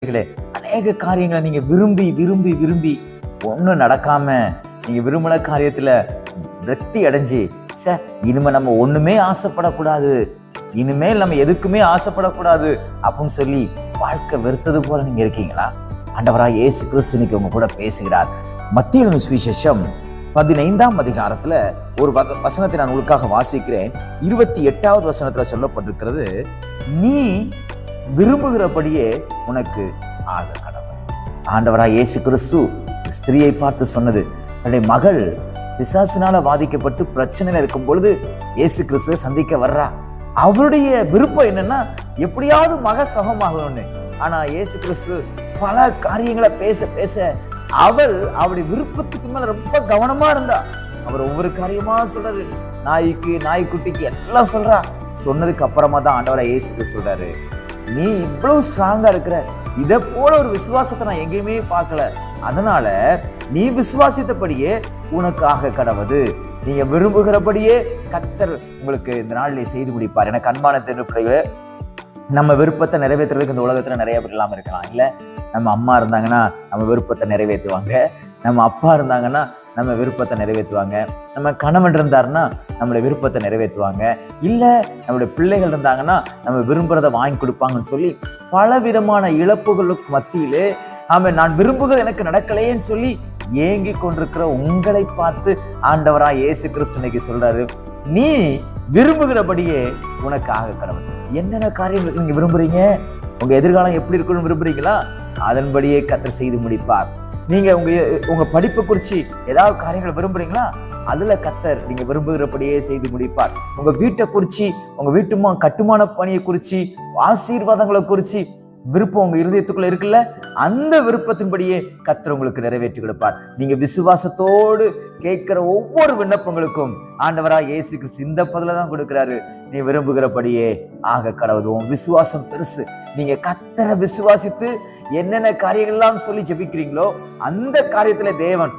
அநேக காரியங்களை நீங்க விரும்பி விரும்பி விரும்பி ஒன்றும் நடக்காம நீங்க விரும்பின காரியத்துல விரக்தி அடைஞ்சு இனிமே நம்ம ஒண்ணுமே ஆசைப்படக்கூடாது, இனிமேல் நம்ம எதுக்குமே ஆசைப்படக்கூடாது அப்படின்னு சொல்லி வாழ்க்கை வெறுத்தது போல நீங்க இருக்கீங்களா? ஆண்டவராகிய இயேசு கிறிஸ்து இன்னைக்கு உங்க கூட பேசுகிறார். மத்திய எழுதின சுவிசேஷம் 15ஆம் அதிகாரத்துல ஒரு வசனத்தை நான் உங்களுக்காக வாசிக்கிறேன். 28வது வசனத்துல சொல்லப்பட்டிருக்கிறது, நீ விரும்புகிறபடியே உனக்கு ஆக கடவுள். ஆண்டவராய் இயேசு கிறிஸ்து ஸ்திரியை பார்த்து சொன்னது, தன்னுடைய மகள் பிசாசினால பாதிக்கப்பட்டு பிரச்சனையில இருக்கும் பொழுது இயேசு கிறிஸ்துவை சந்திக்க வர்றா. அவருடைய விருப்பம் என்னன்னா எப்படியாவது மக சுகமாகணும்னு. ஆனா இயேசு கிறிஸ்து பல காரியங்களை பேச பேச அவள் அவருடைய விருப்பத்துக்கு மேல ரொம்ப கவனமா இருந்தா. அவர் ஒவ்வொரு காரியமா சொல்றாரு, நாய்க்குட்டிக்கு எல்லாம் சொல்றா. சொன்னதுக்கு அப்புறமா தான் ஆண்டவராய் இயேசு கிறிஸ்து சொல்றாரு, நீ இவ்வளவு ஸ்ட்ராங்கா இருக்கிற, இதை போல ஒரு விசுவாசத்தை நான் எங்கேயுமே பார்க்கல. அதனால நீ விசுவாசித்தபடியே உனக்கு ஆக கடவுது. நீங்க விரும்புகிறபடியே கர்த்தர் உங்களுக்கு இந்த நாளிலே செய்து முடிப்பார். எனக்கு அன்பான பிள்ளைகளே, நம்ம விருப்பத்தை நிறைவேற்றுறதுக்கு இந்த உலகத்துல நிறைய பேர் இல்லாம இருக்கலாம். இல்ல, நம்ம அம்மா இருந்தாங்கன்னா நம்ம விருப்பத்தை நிறைவேற்றுவாங்க, நம்ம அப்பா இருந்தாங்கன்னா நம்ம விருப்பத்தை நிறைவேற்றுவாங்க, நம்ம கணவன் இருந்தாருன்னா நம்மளுடைய விருப்பத்தை நிறைவேற்றுவாங்க, இல்ல நம்மளுடைய பிள்ளைகள் இருந்தாங்கன்னா நம்ம விரும்புறதை வாங்கி கொடுப்பாங்கன்னு சொல்லி பல விதமான இழப்புகளுக்கு மத்தியிலே நான் விரும்புகிற எனக்கு நடக்கலையேன்னு சொல்லி ஏங்கி கொண்டிருக்கிற உங்களை பார்த்து ஆண்டவராய் இயேசு கிறிஸ்து இன்னைக்கு சொல்றாரு, நீ விரும்புகிறபடியே உனக்கு ஆக கடவுள். என்னென்ன காரியங்கள் நீங்க விரும்புறீங்க, உங்க எதிர்காலம் எப்படி இருக்கணும்னு விரும்புறீங்களா, அதன்படியே கர்த்தர் செய்து முடிப்பார். நீங்க உங்க படிப்பை குறிச்சு ஏதாவது காரியங்களை விரும்புறீங்களா, அதுல கர்த்தர் நீங்க விரும்புகிறபடியே செய்து முடிப்பார். உங்க வீட்டை குறிச்சு, உங்க வீட்டு கட்டுமான பணியை குறிச்சு, ஆசீர்வாதங்களை குறிச்சு விருப்பம் உங்க இருதயத்துக்குள்ள இருக்குல்ல, அந்த விருப்பத்தின்படியே கர்த்தர் உங்களுக்கு நிறைவேற்றி கொடுப்பார். நீங்க விசுவாசத்தோடு கேட்கிற ஒவ்வொரு விண்ணப்பங்களுக்கும் ஆண்டவராய் இயேசு கிறிஸ்து இந்த பதில தான் கொடுக்கிறாரு, நீ விரும்புகிறபடியே ஆக கடவுள். உன் விசுவாசம் பெருசு. நீங்க கர்த்தரை விசுவாசித்து என்னென்ன காரியங்கள் எல்லாம் சொல்லி ஜெபிக்கிறீங்களோ அந்த காரியத்துல தேவன்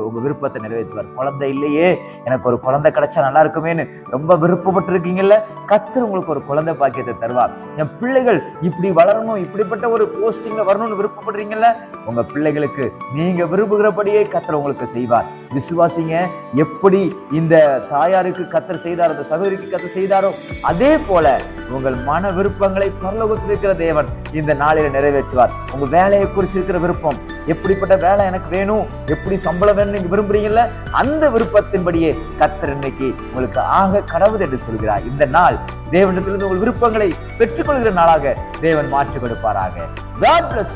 உங்க விருப்பத்தை நிறைவேற்றுவார். குழந்தை இல்லையே, எனக்கு ஒரு குழந்தை கிடைச்சா நல்லா இருக்குமேன்னு ரொம்ப விருப்பப்பட்டு இருக்கீங்கல்ல, கர்த்தர் உங்களுக்கு ஒரு குழந்தை பாக்கியத்தை தருவார். என் பிள்ளைகள் இப்படி வளரணும், இப்படிப்பட்ட ஒரு போஸ்டிங்ல வரணும்னு விருப்பப்படுறீங்கல்ல, உங்க பிள்ளைகளுக்கு நீங்க விரும்புகிறபடியே கர்த்தர் உங்களுக்கு செய்வார். விசுவாசிங்க. எப்படி இந்த தாயாருக்கு கர்த்தர் செய்தாரோ, அந்த சகோதரிக்கு கர்த்தர் செய்தாரோ, அதே போல உங்கள் மன விருப்பங்களை பரலோகத்தில் இருக்கிற தேவன் இந்த நாளில நிறைவேற்றுவார். உங்க வேலையை குறித்து இருக்கிற விருப்பம், எப்படிப்பட்ட வேலை எனக்கு வேணும், எப்படி சம்பளம் வேணும் நீங்க விரும்புறீங்கல்ல, அந்த விருப்பத்தின்படியே கர்த்தர் இன்னைக்கு உங்களுக்கு ஆக கடவுள் என்று சொல்கிறார். இந்த நாள் தேவனிடத்திலிருந்து உங்கள் விருப்பங்களை பெற்றுக்கொள்கிற நாளாக தேவன் மாற்றி கொடுப்பாராக. God bless.